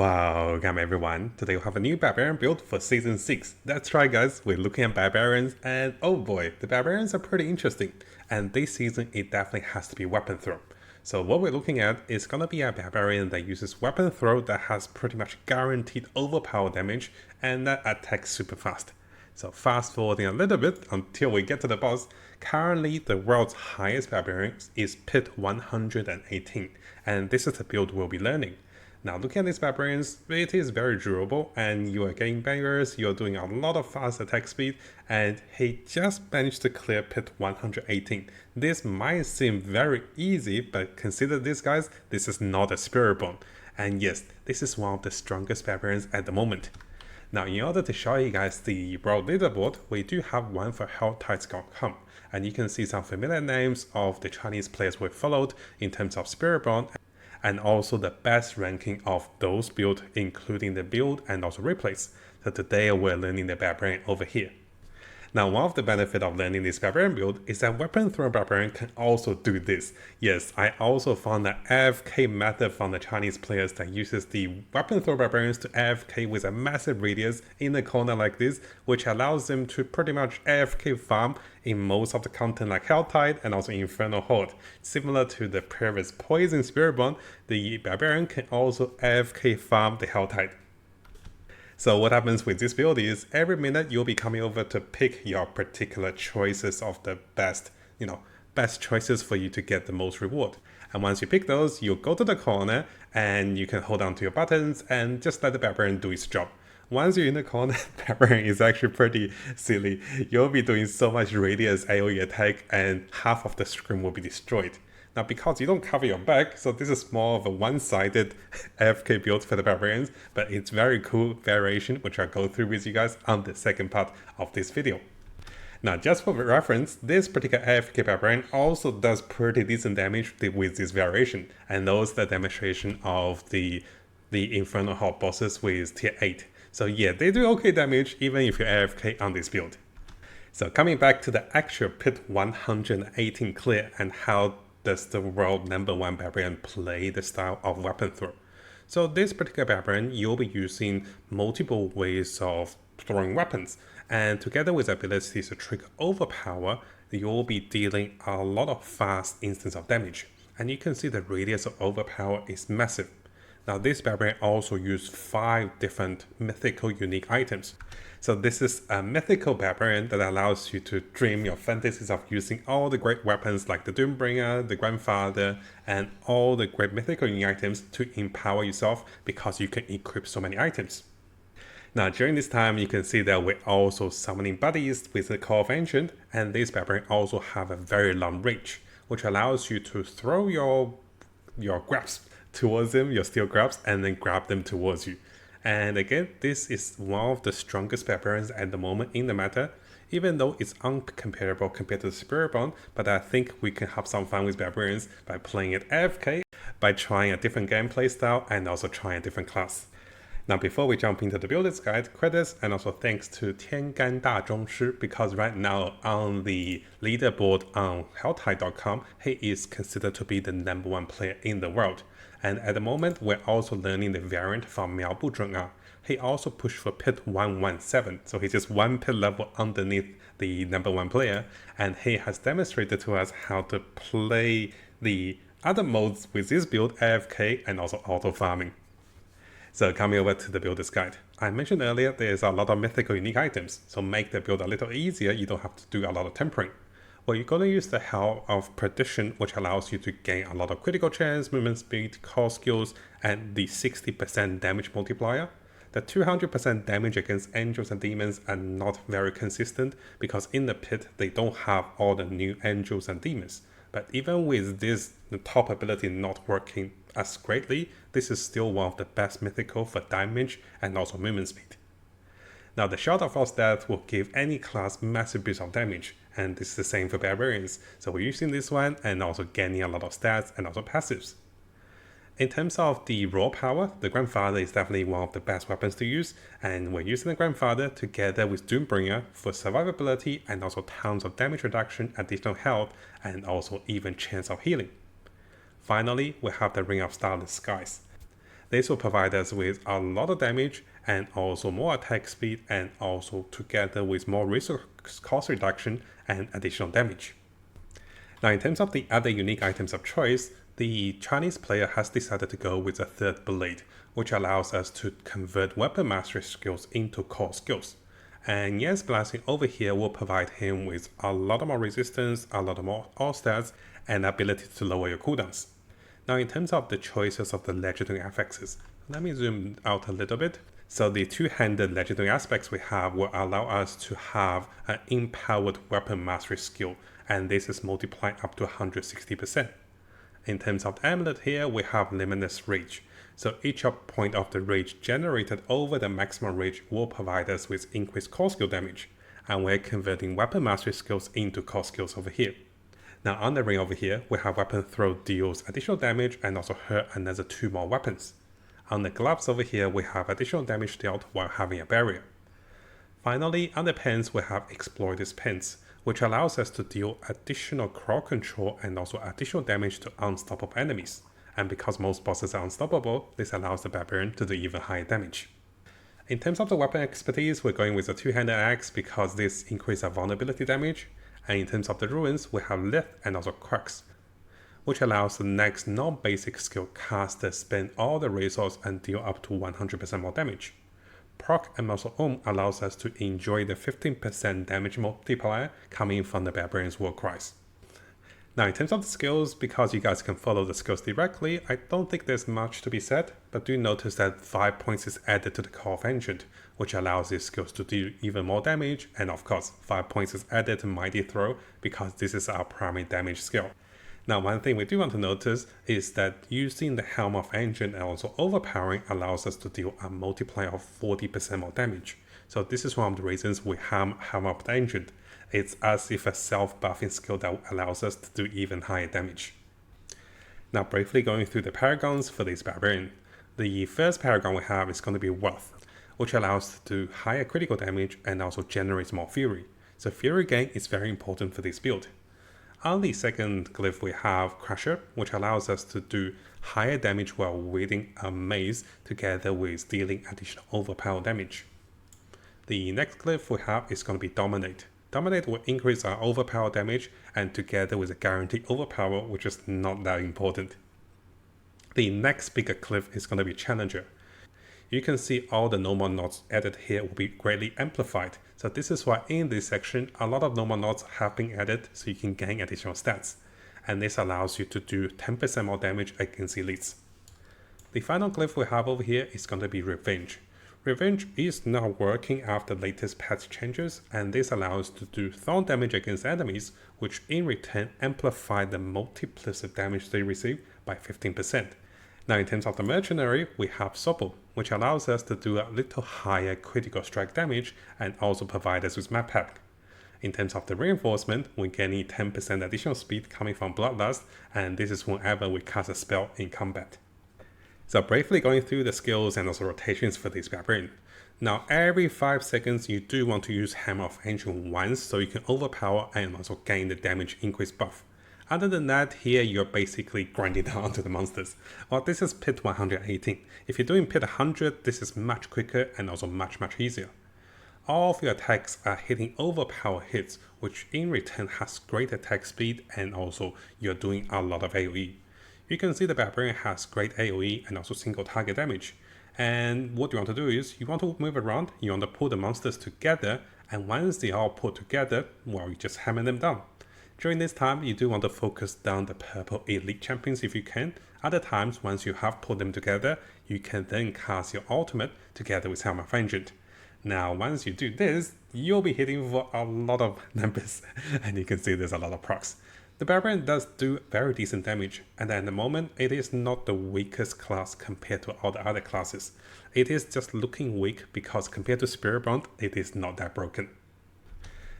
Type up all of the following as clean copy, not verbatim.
Welcome everyone. Today we have a new Barbarian build for Season 6. That's right guys, we're looking at Barbarians and oh boy, the Barbarians are pretty interesting. And this season it definitely has to be weapon throw. So what we're looking at is gonna be a Barbarian that uses weapon throw that has pretty much guaranteed overpower damage and that attacks super fast. So fast forwarding a little bit until we get to the boss, currently the world's highest Barbarian is Pit 118 and this is the build we'll be learning. Now looking at these Barbarians, it is very durable and you are getting bangers, you're doing a lot of fast attack speed, and he just managed to clear Pit 118. This might seem very easy, but consider this guys, this is not a Spirit Bone. And yes, this is one of the strongest Barbarians at the moment. Now in order to show you guys the world leaderboard, we do have one for healthtides.com. And you can see some familiar names of the Chinese players we followed in terms of Spirit Bone, and also the best ranking of those builds, including the build and also replays. So today we're learning the Barbarian over here. Now one of the benefits of learning this Barbarian build is that weapon throw Barbarian can also do this. Yes, I also found that AFK method from the Chinese players that uses the weapon throw Barbarians to AFK with a massive radius in the corner like this, which allows them to pretty much AFK farm in most of the content like Helltide and also Infernal Horde. Similar to the previous Poison Spirit Bond, the Barbarian can also AFK farm the Helltide. So what happens with this build is every minute you'll be coming over to pick your particular choices of the best choices for you to get the most reward. And once you pick those, you'll go to the corner and you can hold on to your buttons and just let the Barbarian do its job. Once you're in the corner, Barbarian is actually pretty silly. You'll be doing so much radius AoE attack and half of the screen will be destroyed. Now because you don't cover your back, so this is more of a one-sided AFK build for the Barbarians, but it's very cool variation which I'll go through with you guys on the second part of this video. Now just for reference, this particular AFK Barbarian also does pretty decent damage with this variation, and those the demonstration of the Infernal Horde bosses with tier 8. So yeah, they do okay damage even if you're AFK on this build. So coming back to the actual Pit 118 clear and how does the world #1 Barbarian play the style of weapon throw. So this particular Barbarian, you'll be using multiple ways of throwing weapons, and together with abilities to trigger overpower, you'll be dealing a lot of fast instance of damage. And you can see the radius of overpower is massive. Now this Barbarian also uses 5 different mythical unique items. So this is a mythical Barbarian that allows you to dream your fantasies of using all the great weapons like the Doombringer, the Grandfather, and all the great mythical unique items to empower yourself because you can equip so many items. Now during this time you can see that we're also summoning buddies with the Call of Ancient, and this Barbarian also have a very long reach, which allows you to throw your grabs towards them, your steel grabs, and then grab them towards you. And again, this is one of the strongest Barbarians at the moment in the meta, even though it's uncomparable compared to the Spirit Bond, but I think we can have some fun with Barbarians by playing it AFK, by trying a different gameplay style, and also trying a different class. Now before we jump into the builder's guide, credits and also thanks to 天罡大宗师, because right now on the leaderboard on healthtides.com, he is considered to be the #1 player in the world. And at the moment, we're also learning the variant from 瞄不准啊. He also pushed for Pit 117, so he's just one pit level underneath the #1 player, and he has demonstrated to us how to play the other modes with this build, AFK and also auto farming. So coming over to the builder's guide. I mentioned earlier there's a lot of mythical unique items, so make the build a little easier, you don't have to do a lot of tempering. Well, you're going to use the Hell of Perdition, which allows you to gain a lot of critical chance, movement speed, core skills, and the 60% damage multiplier. The 200% damage against angels and demons are not very consistent because in the pit they don't have all the new angels and demons. But even with this the top ability not working as greatly, this is still one of the best mythical for damage and also movement speed. Now the Shard of All Stats will give any class massive boost of damage, and this is the same for Barbarians, so we're using this one and also gaining a lot of stats and also passives. In terms of the raw power, the Grandfather is definitely one of the best weapons to use, and we're using the Grandfather together with Doombringer for survivability and also tons of damage reduction, additional health, and also even chance of healing. Finally, we have the Ring of Starless Skies. This will provide us with a lot of damage and also more attack speed, and also together with more resource cost reduction and additional damage. Now in terms of the other unique items of choice, the Chinese player has decided to go with a third blade, which allows us to convert weapon mastery skills into core skills. And yes, blasting over here will provide him with a lot more resistance, a lot more all stats, and ability to lower your cooldowns. Now in terms of the choices of the legendary affixes, let me zoom out a little bit. So the two-handed legendary aspects we have will allow us to have an empowered weapon mastery skill, and this is multiplied up to 160%. In terms of the amulet here, we have limitless rage. So each point of the rage generated over the maximum rage will provide us with increased core skill damage, and we're converting weapon mastery skills into core skills over here. Now on the ring over here, we have weapon throw deals additional damage and also hurt another 2 more weapons. On the gloves over here, we have additional damage dealt while having a barrier. Finally, on the pens, we have Exploiter's Pens, which allows us to deal additional crowd control and also additional damage to unstoppable enemies. And because most bosses are unstoppable, this allows the Barbarian to do even higher damage. In terms of the weapon expertise, we're going with a two-handed axe because this increases our vulnerability damage. And in terms of the ruins, we have Lith and also Crux, which allows the next non-basic skill caster spend all the resource and deal up to 100% more damage. Proc and also allows us to enjoy the 15% damage multiplier coming from the Barbarian's War Cries. Now in terms of the skills, because you guys can follow the skills directly, I don't think there's much to be said, but do notice that 5 points is added to the core of Ancient, which allows these skills to do even more damage, and of course 5 points is added to Mighty Throw because this is our primary damage skill. Now one thing we do want to notice is that using the Helm of Ancient and also Overpowering allows us to deal a multiplier of 40% more damage. So this is one of the reasons we have Helm of Ancient. It's as if a self-buffing skill that allows us to do even higher damage. Now briefly going through the paragons for this Barbarian. The first paragon we have is going to be Wealth, which allows us to do higher critical damage and also generates more Fury. So Fury gain is very important for this build. On the second glyph we have Crusher, which allows us to do higher damage while wielding a mace together with dealing additional overpower damage. The next glyph we have is going to be Dominate. Dominate will increase our overpower damage and together with a guaranteed overpower, which is not that important. The next bigger glyph is going to be Challenger. You can see all the normal nodes added here will be greatly amplified. So this is why in this section, a lot of normal nodes have been added so you can gain additional stats. And this allows you to do 10% more damage against elites. The final glyph we have over here is going to be Revenge. Revenge is now working after latest patch changes, and this allows to do thorn damage against enemies, which in return amplify the multiplicity damage they receive by 15%. Now in terms of the mercenary, we have Supple, which allows us to do a little higher critical strike damage and also provide us with map hack. In terms of the reinforcement, we're getting 10% additional speed coming from Bloodlust, and this is whenever we cast a spell in combat. So briefly going through the skills and also rotations for this Barbarian. Now every 5 seconds you do want to use Hammer of Ancient once so you can overpower and also gain the damage increase buff. Other than that, here you're basically grinding down to the monsters. Well, this is Pit 118. If you're doing Pit 100, this is much quicker and also much easier. All of your attacks are hitting overpower hits, which in return has great attack speed and also you're doing a lot of AoE. You can see the Barbarian has great AoE and also single target damage. And what you want to do is you want to move around, you want to pull the monsters together, and once they all put together, well, you just hammer them down. During this time, you do want to focus down the purple elite champions if you can. Other times, once you have put them together, you can then cast your ultimate together with Helm of Ancient. Now, once you do this, you'll be hitting for a lot of numbers, and you can see there's a lot of procs. The Barbarian does do very decent damage, and at the moment, it is not the weakest class compared to all the other classes. It is just looking weak because compared to Spiritbound, it is not that broken.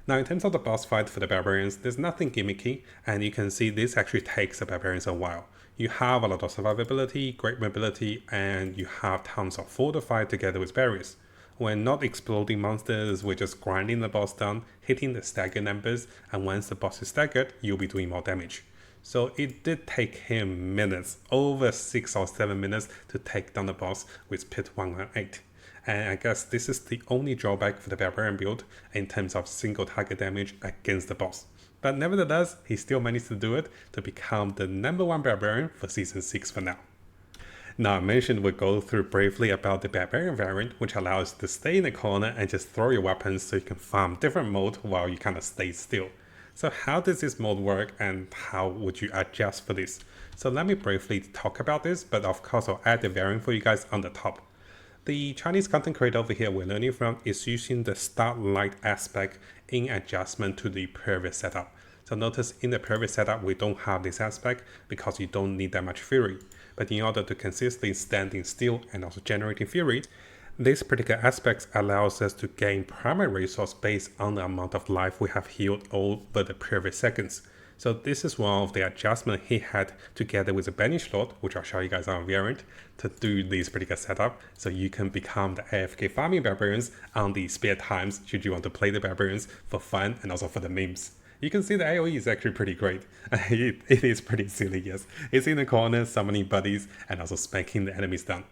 Now in terms of the boss fight for the Barbarians, there's nothing gimmicky, and you can see this actually takes the Barbarians a while. You have a lot of survivability, great mobility, and you have tons of fortified together with barriers. We're not exploding monsters, we're just grinding the boss down, hitting the stagger numbers, and once the boss is staggered, you'll be doing more damage. So it did take him minutes, over 6 or 7 minutes to take down the boss with Pit 118. And I guess this is the only drawback for the Barbarian build in terms of single target damage against the boss. But nevertheless, he still managed to do it to become the #1 Barbarian for Season 6 for now. Now I mentioned we'll go through briefly about the Barbarian variant, which allows you to stay in the corner and just throw your weapons so you can farm different mode while you kind of stay still. So how does this mode work and how would you adjust for this? So let me briefly talk about this, but of course I'll add the variant for you guys on the top. The Chinese content creator over here we're learning from is using the start light aspect in adjustment to the previous setup. So notice in the previous setup we don't have this aspect because you don't need that much fury. But in order to consistently standing still and also generating fury, this particular aspect allows us to gain primary resource based on the amount of life we have healed over the previous seconds. So this is one of the adjustments he had together with the Banish Lord, which I'll show you guys on variant, to do this particular setup. So you can become the AFK Farming Barbarians on the spare times should you want to play the Barbarians for fun and also for the memes. You can see the AoE is actually pretty great. It is pretty silly, yes. It's in the corner, summoning buddies, and also spanking the enemies down.